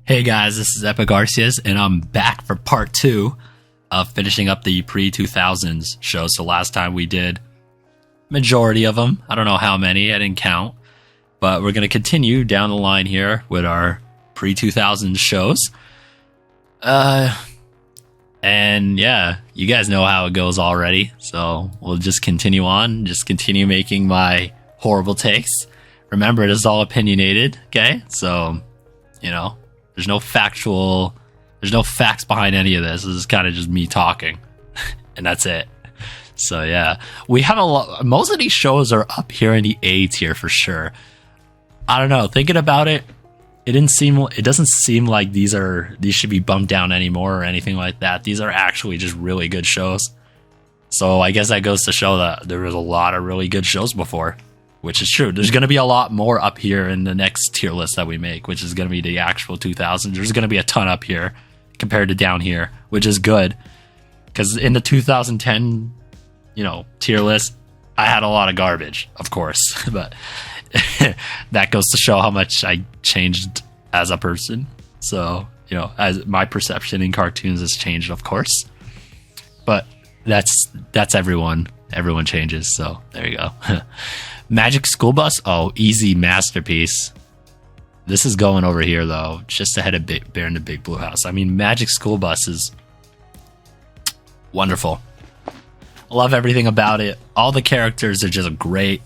Hey guys, this is EpicArceus, and I'm back for part 2 of finishing up the pre-2000s shows. So last time we did majority of them. I don't know how many, I didn't count. But we're going to continue down the line here with our pre-2000s shows. And yeah, you guys know how it goes already. So we'll just continue on, just continue making my horrible takes. Remember, it is all opinionated, okay? So, you know, there's no facts behind any of this. This is kind of just me talking, and that's it. So yeah, we have a lot. Most of these shows are up here in the A tier for sure. I don't know. Thinking about it, it doesn't seem like these should be bumped down anymore or anything like that. These are actually just really good shows. So I guess that goes to show that there was a lot of really good shows before. Which is true. There's going to be a lot more up here in the next tier list that we make, which is going to be the actual 2000s. There's going to be a ton up here compared to down here, which is good. Because in the 2010, tier list, I had a lot of garbage, of course. But that goes to show how much I changed as a person. So, as my perception in cartoons has changed, of course. But that's everyone. Everyone changes. So there you go. Magic School Bus? Oh, easy masterpiece. This is going over here, though, just ahead of Bear in the Big Blue House. I mean, Magic School Bus is wonderful. I love everything about it. All the characters are just great.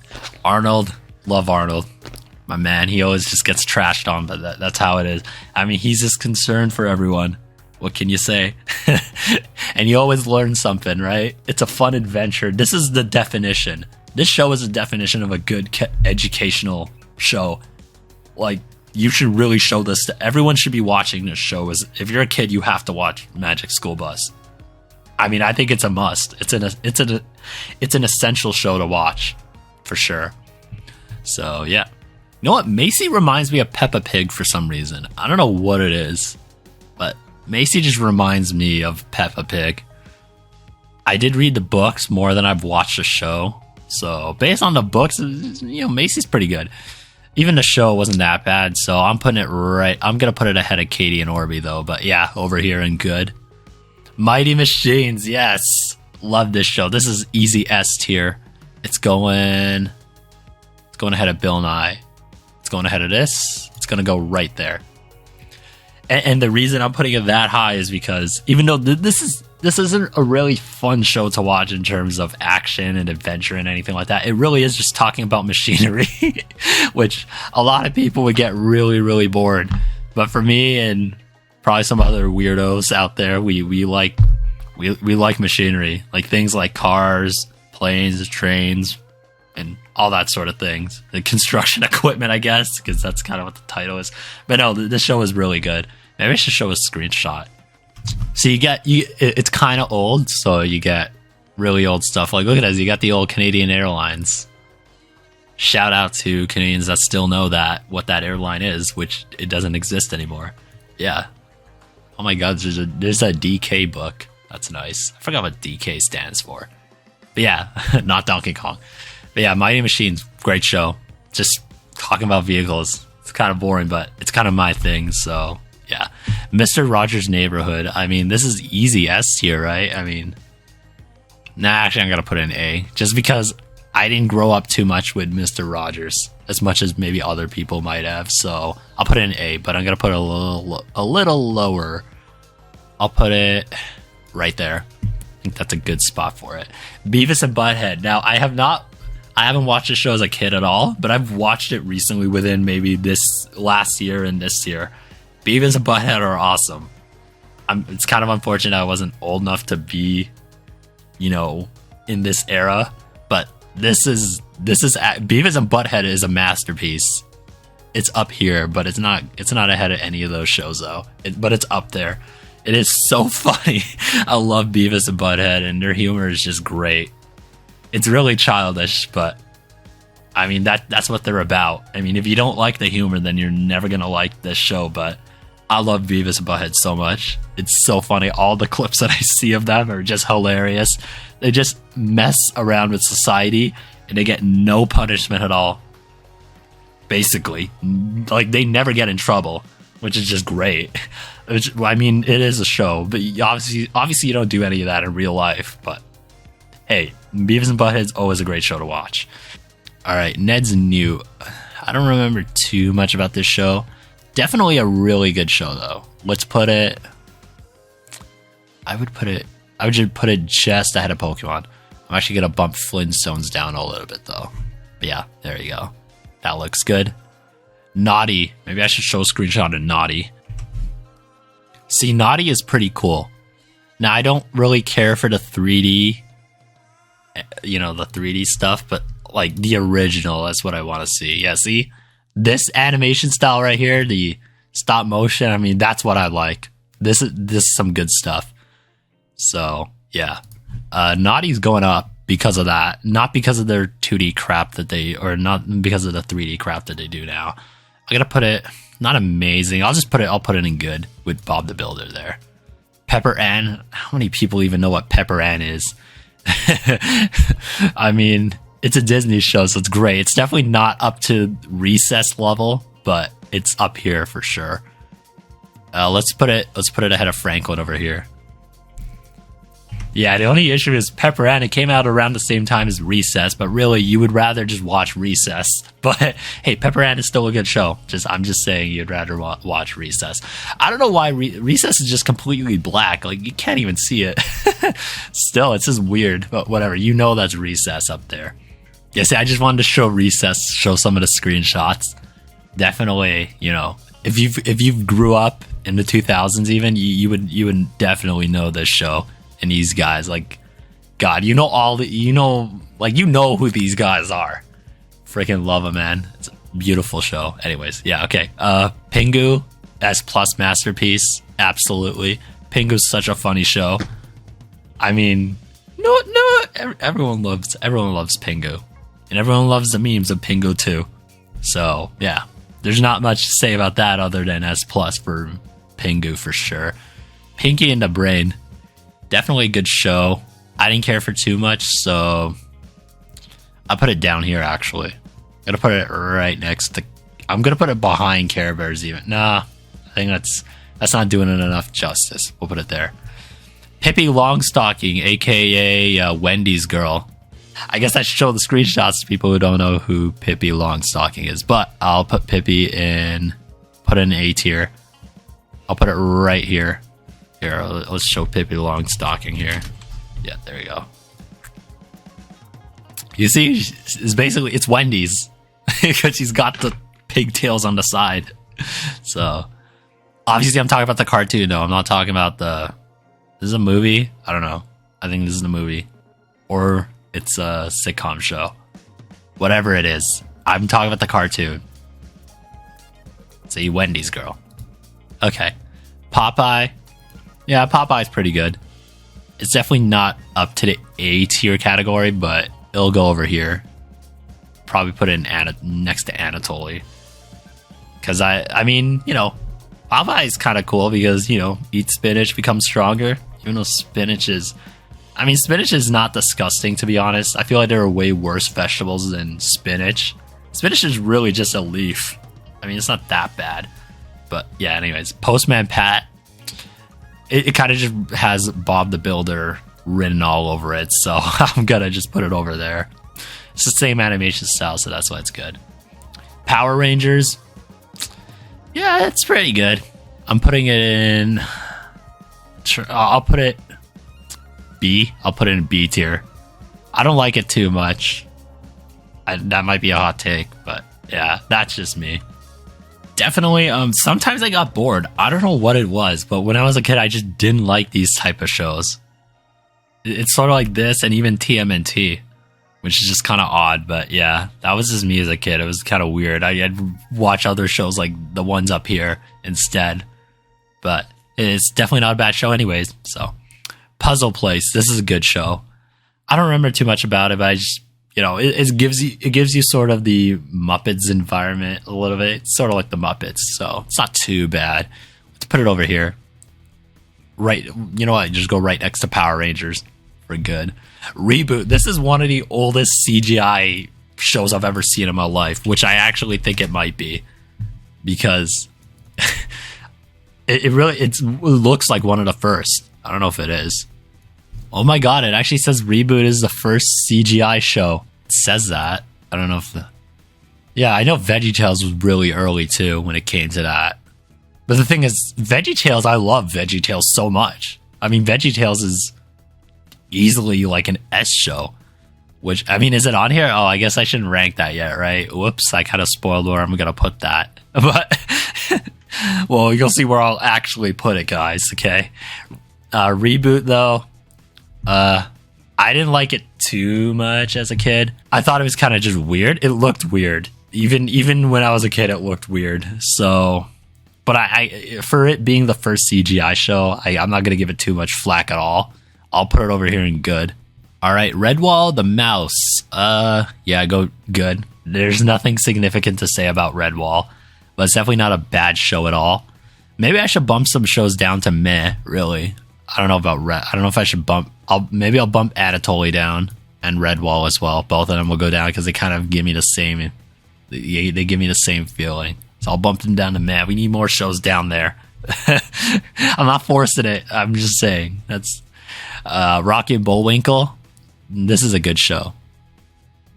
Arnold, love Arnold. My man, he always just gets trashed on, but that's how it is. I mean, he's just concerned for everyone. What can you say? And you always learn something, right? It's a fun adventure. This is the definition. This show is the definition of a good educational show. Like, you should really show this to everyone. Should be watching this show. If you're a kid, you have to watch Magic School Bus. I mean, I think it's a must. It's an essential show to watch for sure. So yeah, you know what? Macy reminds me of Peppa Pig for some reason. I don't know what it is, but Macy just reminds me of Peppa Pig. I did read the books more than I've watched the show. So based on the books, Macy's pretty good. Even the show wasn't that bad, so I'm putting it right. I'm going to put it ahead of Katie and Orby, though. But yeah, over here and good. Mighty Machines, yes. Love this show. This is easy S tier. It's going ahead of Bill Nye. It's going ahead of this. It's going to go right there. And the reason I'm putting it that high is because even though this isn't a really fun show to watch in terms of action and adventure and anything like that, it really is just talking about machinery, which a lot of people would get really, really bored. But for me and probably some other weirdos out there, we like machinery, like things like cars, planes, trains, and all that sort of things. The construction equipment, I guess, because that's kind of what the title is. But no, this show is really good. Maybe I should show a screenshot. So it's kind of old, so you get really old stuff. Like, look at this, you got the old Canadian Airlines. Shout out to Canadians that still know what that airline is, which it doesn't exist anymore. Yeah. Oh my god, there's a DK book. That's nice. I forgot what DK stands for. But yeah, not Donkey Kong. But yeah, Mighty Machines, great show. Just talking about vehicles. It's kind of boring, but it's kind of my thing, so yeah. Mr. Rogers' Neighborhood. I mean, this is easy S tier, right? I mean, actually, I'm going to put it in A. Just because I didn't grow up too much with Mr. Rogers, as much as maybe other people might have. So I'll put it in A, but I'm going to put it a little lower. I'll put it right there. I think that's a good spot for it. Beavis and Butthead. Now, I haven't watched the show as a kid at all, but I've watched it recently within maybe this last year and this year. Beavis and Butthead are awesome. It's kind of unfortunate I wasn't old enough to be, in this era, but this is Beavis and Butthead is a masterpiece. It's up here, but it's not ahead of any of those shows though. But it's up there. It is so funny. I love Beavis and Butthead, and their humor is just great. It's really childish, but I mean that's what they're about. I mean, if you don't like the humor, then you're never gonna like this show. But I love Beavis and Butthead so much. It's so funny. All the clips that I see of them are just hilarious. They just mess around with society, and they get no punishment at all. Basically, like they never get in trouble. which is just great. I mean, it is a show, but obviously you don't do any of that in real life. But hey, Beavis and Butthead's always a great show to watch. All right, Ned's New. I don't remember too much about this show. Definitely a really good show, though. Let's put it... I would just put it just ahead of Pokemon. I'm actually going to bump Flintstones down a little bit, though. But yeah, there you go. That looks good. Naughty. Maybe I should show a screenshot of Naughty. See, Naughty is pretty cool. Now, I don't really care for the 3D, the 3D stuff, but like the original, that's what I want to see. Yeah, see? This animation style right here, the stop motion, I mean, that's what I like. This is some good stuff. So, yeah. Naughty's going up because of that. Not because of their 2D crap not because of the 3D crap that they do now. I'm gonna put it, not amazing. I'll put it in good with Bob the Builder there. Pepper Ann. How many people even know what Pepper Ann is? I mean, it's a Disney show, so it's great. It's definitely not up to Recess level, but it's up here for sure. Let's put it ahead of Franklin over here. Yeah, the only issue is Pepper Ann. It came out around the same time as Recess, but really, you would rather just watch Recess. But hey, Pepper Ann is still a good show. I'm just saying you'd rather watch Recess. I don't know why Recess is just completely black. Like, you can't even see it. Still, it's just weird, but whatever. You know that's Recess up there. Yeah, see, I just wanted to show Recess, show some of the screenshots. Definitely, if you grew up in the 2000s, even you would definitely know this show and these guys. Like, God, who these guys are. Freaking love them, man. It's a beautiful show. Anyways, yeah, okay. Pingu S+ masterpiece, absolutely. Pingu's such a funny show. I mean, no, everyone loves Pingu. And everyone loves the memes of Pingu too. So, yeah. There's not much to say about that other than S+ for Pingu for sure. Pinky and the Brain. Definitely a good show. I didn't care for too much, so I'll put it down here, actually. I'm going to put it right next to... I'm going to put it behind Care Bears even. Nah, I think that's not doing it enough justice. We'll put it there. Pippi Longstocking, a.k.a. Wendy's girl. I guess I should show the screenshots to people who don't know who Pippi Longstocking is. But I'll put Pippi in... Put it in A tier. I'll put it right here. Here, let's show Pippi Longstocking here. Yeah, there you go. You see, it's Wendy's. Because she's got the pigtails on the side. So, obviously I'm talking about the cartoon, though. I'm not talking about the... This is a movie? I don't know. I think this is a movie. Or it's a sitcom show. Whatever it is. I'm talking about the cartoon. See, Wendy's girl. Okay. Popeye. Yeah, Popeye's pretty good. It's definitely not up to the A tier category, but it'll go over here. Probably put it in next to Anatoly. Because I mean, Popeye's kind of cool because, eat spinach, become stronger. Even though spinach is not disgusting, to be honest. I feel like there are way worse vegetables than spinach. Spinach is really just a leaf. I mean, it's not that bad. But yeah, anyways, Postman Pat. It kind of just has Bob the Builder written all over it, so I'm gonna just put it over there. It's the same animation style, so that's why it's good. Power Rangers. Yeah, it's pretty good. I'm putting it in... I'll put it B. I'll put it in B tier. I don't like it too much. That might be a hot take, but yeah, that's just me. Definitely, sometimes I got bored. I don't know what it was, but when I was a kid, I just didn't like these type of shows. It's sort of like this and even TMNT, which is just kind of odd, but yeah, that was just me as a kid. It was kind of weird. I'd watch other shows like the ones up here instead, but it's definitely not a bad show anyways. So, Puzzle Place. This is a good show. I don't remember too much about it, but I just... it gives you sort of the Muppets environment a little bit. It's sort of like the Muppets, so it's not too bad. Let's put it over here. Right, you know what? Just go right next to Power Rangers for good. Reboot. This is one of the oldest CGI shows I've ever seen in my life, which I actually think it might be. Because It looks like one of the first. I don't know if it is. Oh my god, it actually says Reboot is the first CGI show. It says that. I don't know if yeah, I know VeggieTales was really early too when it came to that. But the thing is, VeggieTales, I love VeggieTales so much. I mean, VeggieTales is easily like an S show. Which, I mean, is it on here? Oh, I guess I shouldn't rank that yet, right? Whoops, I kind of spoiled where I'm going to put that. But, well, you'll see where I'll actually put it, guys, okay? Reboot, though, I didn't like it too much as a kid. I thought it was kind of just weird. It looked weird. Even when I was a kid, it looked weird. So, but I for it being the first CGI show, I'm not going to give it too much flack at all. I'll put it over here in good. All right, Redwall the Mouse. Yeah, go good. There's nothing significant to say about Redwall, but it's definitely not a bad show at all. Maybe I should bump some shows down to meh, really. I don't know about I don't know if I should bump. Maybe I'll bump Olie down and Redwall as well. Both of them will go down because they kind of give me the same. They give me the same feeling. So I'll bump them down to meh. We need more shows down there. I'm not forcing it. I'm just saying. That's Rocky and Bullwinkle. This is a good show.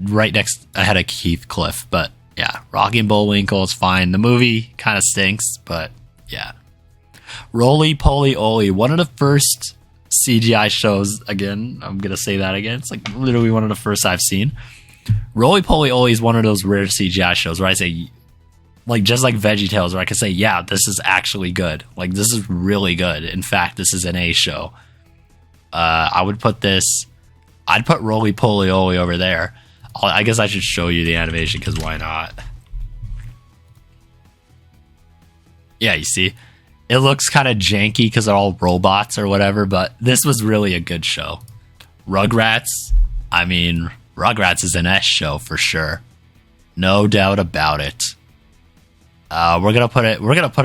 Right next ahead of Heathcliff, but yeah, Rocky and Bullwinkle is fine. The movie kind of stinks, but yeah. Rolie, Polie, Olie, one of the first CGI shows. Again, I'm gonna say that again. It's like literally one of the first I've seen. Rolie, Polie, Olie is one of those rare CGI shows where I say, like, just like VeggieTales, where I can say, yeah, this is actually good. Like, this is really good. In fact, this is an A show. I would put this. I'd put Rolie, Polie, Olie over there. I guess I should show you the animation because why not? Yeah, you see, it looks kind of janky because they're all robots or whatever, but this was really a good show. Rugrats. I mean, Rugrats is an S show for sure, no doubt about it. We're gonna put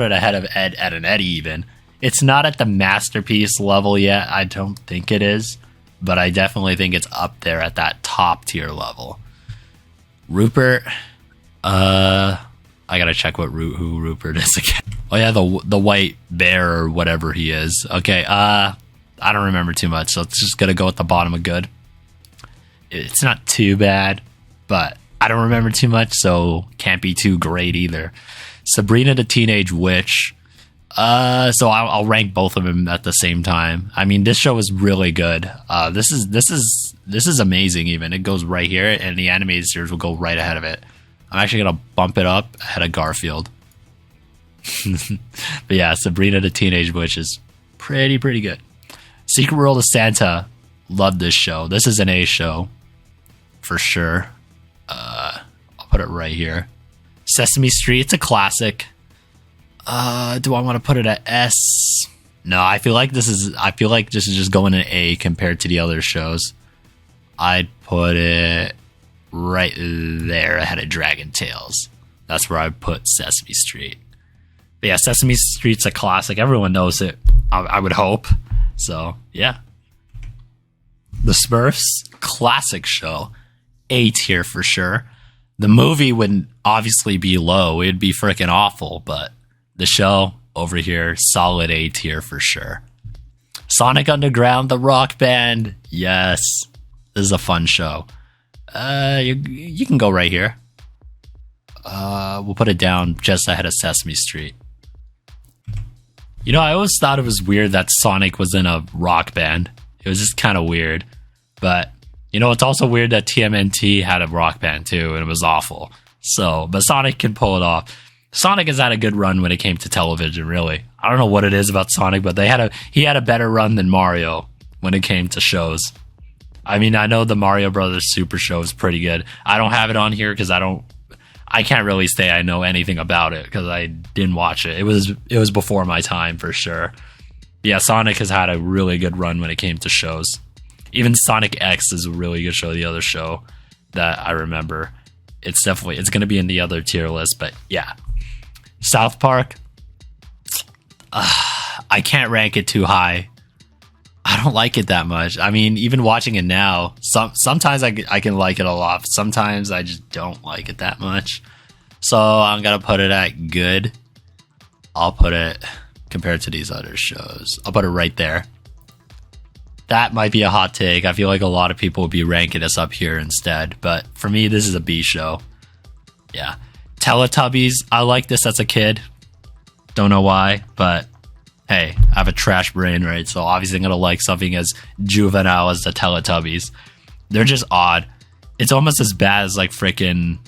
it ahead of Ed, Ed and Eddie. Even it's not at the masterpiece level yet. I don't think it is, but I definitely think it's up there at that top tier level. Rupert. I gotta check who Rupert is again. Oh yeah, the white bear or whatever he is. Okay. I don't remember too much, so it's just gonna go at the bottom of good. It's not too bad, but I don't remember too much, so can't be too great either. Sabrina the Teenage Witch. So I'll rank both of them at the same time. I mean, this show is really good. This is amazing. Even it goes right here, and the animated series will go right ahead of it. I'm actually gonna bump it up ahead of Garfield. But yeah, Sabrina the Teenage Witch is pretty good. Secret World of Santa. Love this show. This is an A show for sure. I'll put it right here. Sesame Street. It's a classic. Do I want to put it at S? No, I feel like this is just going in A compared to the other shows. I'd put it right there ahead of Dragon Tales. That's where I put Sesame Street. But yeah, Sesame Street's a classic. Everyone knows it, I would hope. So yeah. The Smurfs, classic show. A tier for sure. The movie would obviously be low. It'd be freaking awful, but the show over here, solid A tier for sure. Sonic Underground, the rock band. Yes. This is a fun show. You can go right here. We'll put it down just ahead of Sesame Street. You know, I always thought it was weird that Sonic was in a rock band. It was just kind of weird. But, you know, it's also weird that TMNT had a rock band too, and it was awful. So, but Sonic can pull it off. Sonic has had a good run when it came to television, really. I don't know what it is about Sonic, but he had a better run than Mario when it came to shows. I mean, I know the Mario Brothers Super Show is pretty good. I don't have it on here because I can't really say I know anything about it because I didn't watch it. It was before my time for sure. Yeah, Sonic has had a really good run when it came to shows. Even Sonic X is a really good show. The other show that I remember, it's going to be in the other tier list. But yeah, South Park. I can't rank it too high. I don't like it that much. I mean, even watching it now, sometimes I can like it a lot. Sometimes I just don't like it that much. So I'm gonna put it at good. I'll put it compared to these other shows. I'll put it right there. That might be a hot take. I feel like a lot of people would be ranking this up here instead. But for me, this is a B show. Yeah. Teletubbies. I liked this as a kid. Don't know why, but hey, I have a trash brain, right? So obviously I'm going to like something as juvenile as the Teletubbies. They're just odd. It's almost as bad as like freaking...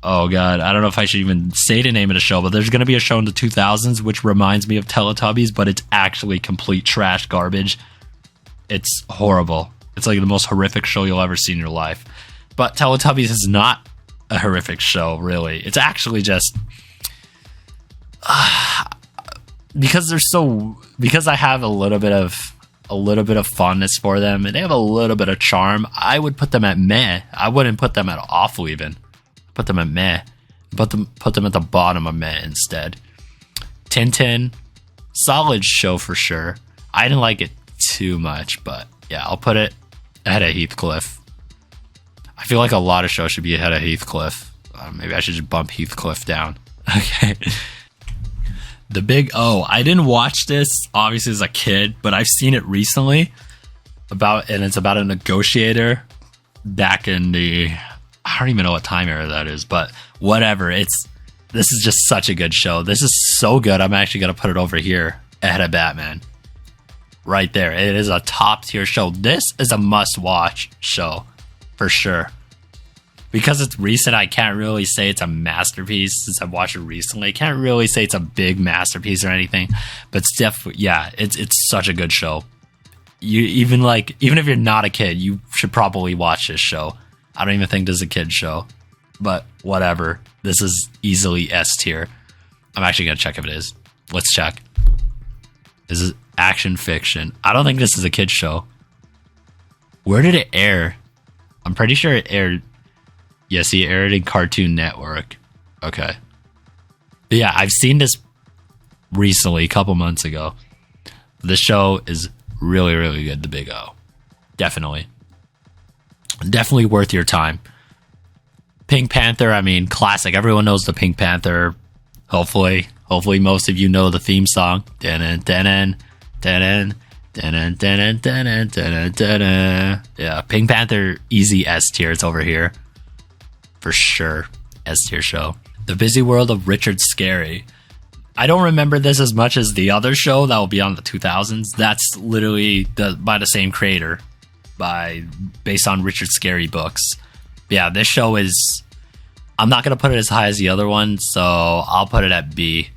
Oh god, I don't know if I should even say the name of the show, but there's going to be a show in the 2000s which reminds me of Teletubbies, but it's actually complete trash garbage. It's horrible. It's like the most horrific show you'll ever see in your life. But Teletubbies is not a horrific show, really. It's actually just... because I have a little bit of fondness for them, and they have a little bit of charm, I would put them at meh. I wouldn't put them at awful even. Put them at meh. Put them at the bottom of meh instead. Tintin, solid show for sure. I didn't like it too much, but yeah, I'll put it ahead of Heathcliff. I feel like a lot of shows should be ahead of Heathcliff. Maybe I should just bump Heathcliff down. Okay. The Big O. I didn't watch this obviously as a kid, but I've seen it recently. It's about a negotiator back in the... I don't even know what time era that is, but whatever. This is just such a good show. This is so good. I'm actually going to put it over here ahead of Batman. Right there. It is a top tier show. This is a must watch show for sure. Because it's recent, I can't really say it's a masterpiece since I've watched it recently. I can't really say it's a big masterpiece or anything, but it's such a good show. Even if you're not a kid, you should probably watch this show. I don't even think this is a kid show, but whatever. This is easily S tier. I'm actually gonna check if it is. Let's check. This is action fiction. I don't think this is a kid show. Where did it air? I'm pretty sure it aired. Yes, he aired in Cartoon Network. Okay. But yeah, I've seen this recently, a couple months ago. The show is really, really good, The Big O. Definitely. Definitely worth your time. Pink Panther, I mean, classic. Everyone knows the Pink Panther. Hopefully most of you know the theme song. Yeah, Pink Panther, easy S tier. It's over here. For sure. S tier show. The Busy World of Richard Scarry. I don't remember this as much as the other show that will be on the 2000s. That's literally by the same creator, based on Richard Scarry books. But yeah, this show is... I'm not going to put it as high as the other one, so I'll put it at B.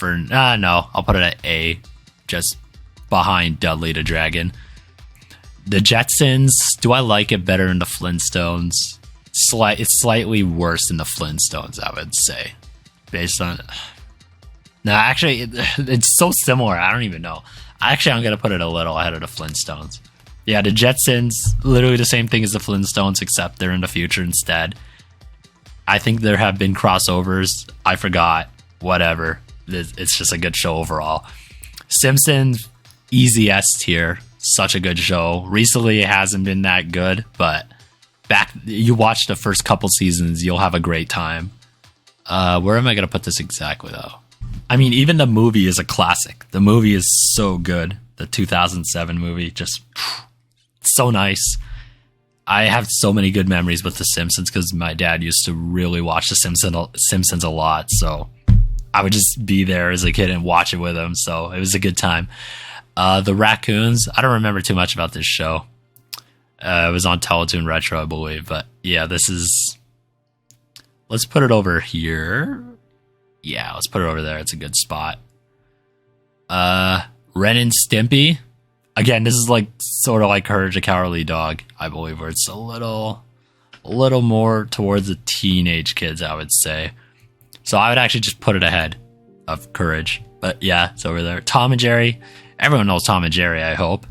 I'll put it at A, just behind Dudley the Dragon. The Jetsons, do I like it better than the Flintstones? It's slightly worse than the Flintstones, I would say. Based on... No, actually, it's so similar, I don't even know. Actually, I'm going to put it a little ahead of the Flintstones. Yeah, the Jetsons, literally the same thing as the Flintstones, except they're in the future instead. I think there have been crossovers. I forgot. Whatever. It's just a good show overall. Simpsons, easy S tier. Such a good show. Recently, it hasn't been that good, but you watch the first couple seasons, you'll have a great time. Where am I going to put this exactly, though? I mean, even the movie is a classic. The movie is so good. The 2007 movie, just so nice. I have so many good memories with The Simpsons because my dad used to really watch The Simpsons a lot. So I would just be there as a kid and watch it with him. So it was a good time. The Raccoons, I don't remember too much about this show. It was on Teletoon Retro, I believe. But yeah, let's put it over here. Yeah, let's put it over there. It's a good spot. Ren and Stimpy. Again, this is like sort of like Courage the Cowardly Dog, I believe, where it's a little more towards the teenage kids, I would say. So I would actually just put it ahead of Courage. But yeah, it's over there. Tom and Jerry. Everyone knows Tom and Jerry, I hope.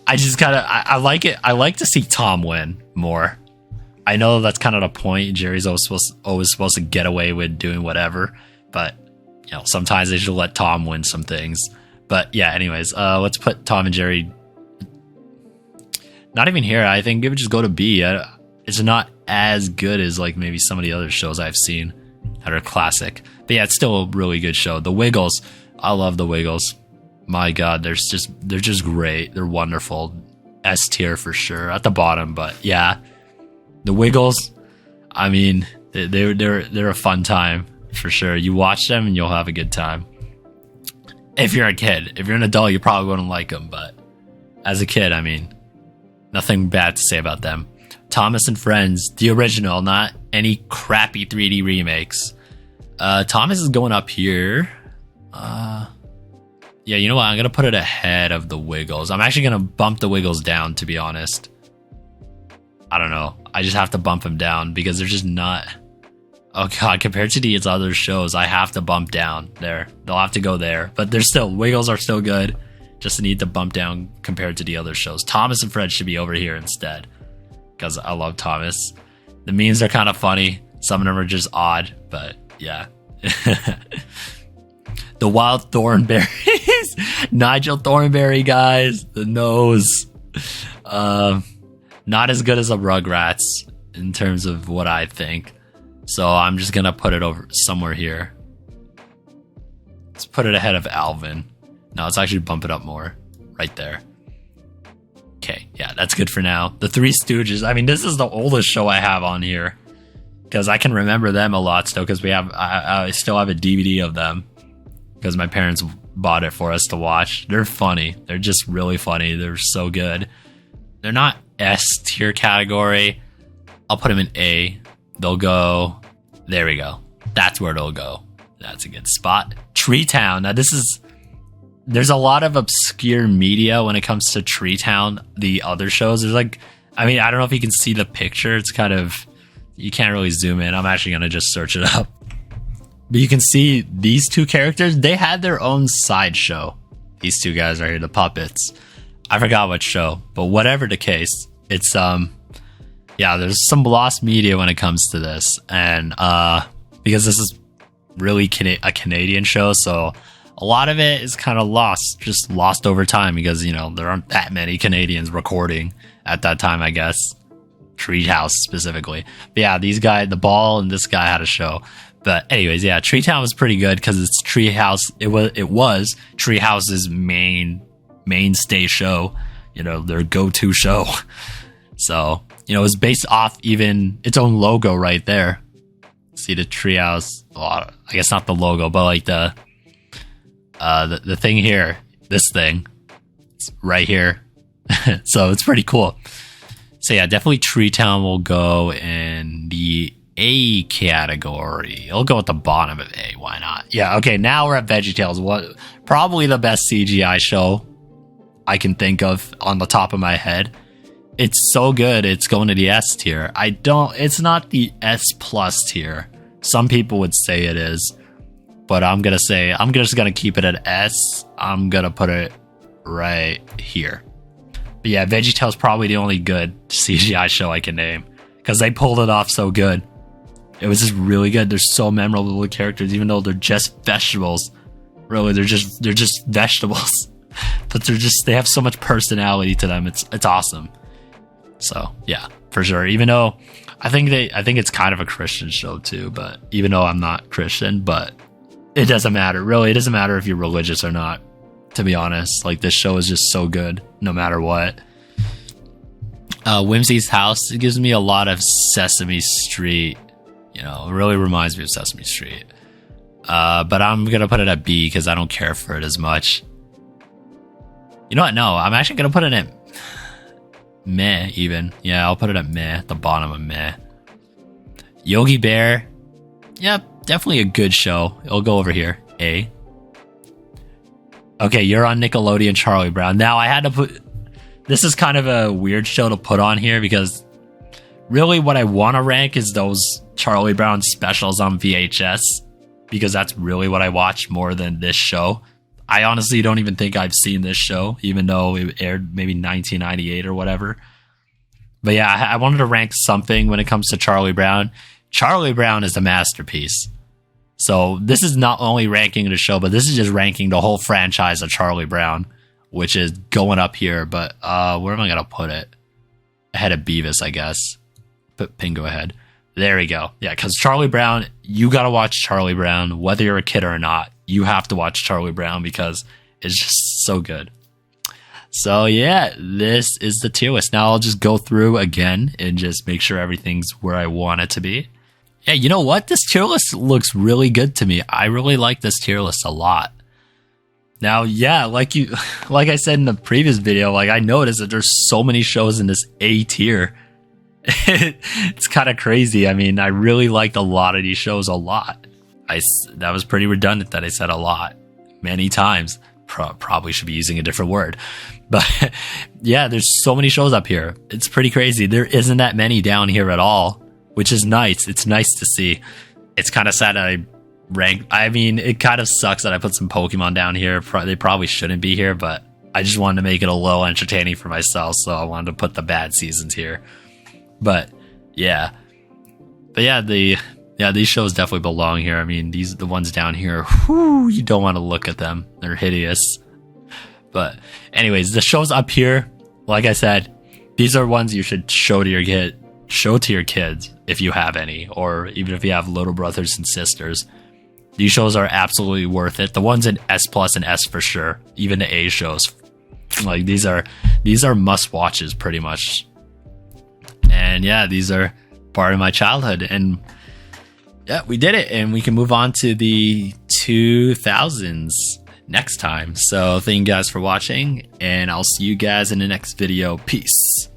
I just I like it. I like to see Tom win more. I know that's kind of the point. Jerry's always supposed to get away with doing whatever. But, you know, sometimes they should let Tom win some things. But yeah, anyways, let's put Tom and Jerry not even here. I think it would just go to B. It's not as good as like maybe some of the other shows I've seen that are classic. But yeah, it's still a really good show. The Wiggles. I love the Wiggles. My God, they're just great. They're wonderful. S tier for sure at the bottom, but yeah, the Wiggles. I mean, they're a fun time for sure. You watch them and you'll have a good time. If you're a kid, if you're an adult, you probably wouldn't like them, but as a kid, I mean, nothing bad to say about them. Thomas and Friends, the original, not any crappy 3D remakes. Thomas is going up here. Yeah, you know what? I'm going to put it ahead of the Wiggles. I'm actually going to bump the Wiggles down, to be honest. I don't know. I just have to bump them down because they're just not... Oh, God. Compared to these other shows, I have to bump down there. They'll have to go there. But they're still... Wiggles are still good. Just need to bump down compared to the other shows. Thomas and Fred should be over here instead. Because I love Thomas. The memes are kind of funny. Some of them are just odd. But, yeah. The Wild Thornberries. Nigel Thornberry, guys. The nose. Not as good as the Rugrats in terms of what I think. So I'm just going to put it over somewhere here. Let's put it ahead of Alvin. No, let's actually bump it up more. Right there. Okay, yeah, that's good for now. The Three Stooges. I mean, this is the oldest show I have on here. Because I can remember them a lot still. Because I still have a DVD of them. Because my parents bought it for us to watch. They're funny. They're just really funny. They're so good. They're not S tier category. I'll put them in A. They'll go... There we go. That's where they'll go. That's a good spot. Tree Town. Now this is... There's a lot of obscure media when it comes to Tree Town. The other shows. There's like... I mean, I don't know if you can see the picture. It's kind of... You can't really zoom in. I'm actually going to just search it up. But you can see these two characters. They had their own sideshow. These two guys right here. The puppets. I forgot what show. But whatever the case. It's... Yeah, there's some lost media when it comes to this. And because this is really a Canadian show, so a lot of it is kind of lost, just lost over time because, you know, there aren't that many Canadians recording at that time, I guess. Treehouse specifically. But yeah, these guys, the ball and this guy had a show. But anyways, yeah, Treetown was pretty good because it's Treehouse. It was Treehouse's mainstay show, you know, their go-to show. So... You know, it was based off even its own logo right there. See the Treehouse. Well, I guess not the logo, but like the thing here. This thing. It's right here. So it's pretty cool. So yeah, definitely Treetown will go in the A category. It'll go at the bottom of A. Why not? Yeah, okay, now we're at VeggieTales. What? Probably the best CGI show I can think of on the top of my head. It's so good, it's going to the S tier. It's not the S plus tier. Some people would say it is. But I'm just going to keep it at S. I'm going to put it right here. But yeah, VeggieTales probably the only good CGI show I can name. Because they pulled it off so good. It was just really good. They're so memorable characters, even though they're just vegetables. Really, they're just vegetables. But they have so much personality to them. It's awesome. So yeah, for sure. Even though I think it's kind of a Christian show too, but even though I'm not Christian, but it doesn't matter. Really, it doesn't matter if you're religious or not, to be honest. Like, this show is just so good no matter what. Whimsy's House, it gives me a lot of Sesame Street. You know, it really reminds me of Sesame Street. But I'm gonna put it at B because I don't care for it as much. You know what? No, I'm actually gonna put it in meh, even. Yeah, I'll put it at meh, at the bottom of meh. Yogi Bear. Yep, definitely a good show. It'll go over here. A. Okay, you're on Nickelodeon, Charlie Brown. Now, I had to put... This is kind of a weird show to put on here because really what I want to rank is those Charlie Brown specials on VHS because that's really what I watch more than this show. I honestly don't even think I've seen this show, even though it aired maybe 1998 or whatever. But yeah, I wanted to rank something when it comes to Charlie Brown. Charlie Brown is a masterpiece. So this is not only ranking the show, but this is just ranking the whole franchise of Charlie Brown, which is going up here. But where am I going to put it? Ahead of Beavis, I guess. Put Pingu ahead. There we go. Yeah, because Charlie Brown, you got to watch Charlie Brown, whether you're a kid or not. you have to watch Charlie Brown because it's just so good. So yeah, this is the tier list. Now I'll just go through again and just make sure everything's where I want it to be. Yeah, you know what? This tier list looks really good to me. I really like this tier list a lot. Now, yeah, like I said in the previous video, like I noticed that there's so many shows in this A tier. It's kind of crazy. I mean, I really liked a lot of these shows a lot. That was pretty redundant that I said a lot many times. Probably should be using a different word. But yeah, there's so many shows up here. It's pretty crazy. There isn't that many down here at all, which is nice. It's nice to see. It's kind of sad that I mean, it kind of sucks that I put some Pokemon down here. They probably shouldn't be here, but I just wanted to make it a little entertaining for myself, so I wanted to put the bad seasons here. But yeah. These shows definitely belong here. I mean, the ones down here, whew, you don't want to look at them. They're hideous. But anyways, the shows up here, like I said, these are ones you should show to your kids if you have any, or even if you have little brothers and sisters. These shows are absolutely worth it. The ones in S+ and S for sure. Even the A shows. Like these are must watches pretty much. And yeah, these are part of my childhood. And yeah, we did it. And we can move on to the 2000s next time. So thank you guys for watching, and I'll see you guys in the next video. Peace.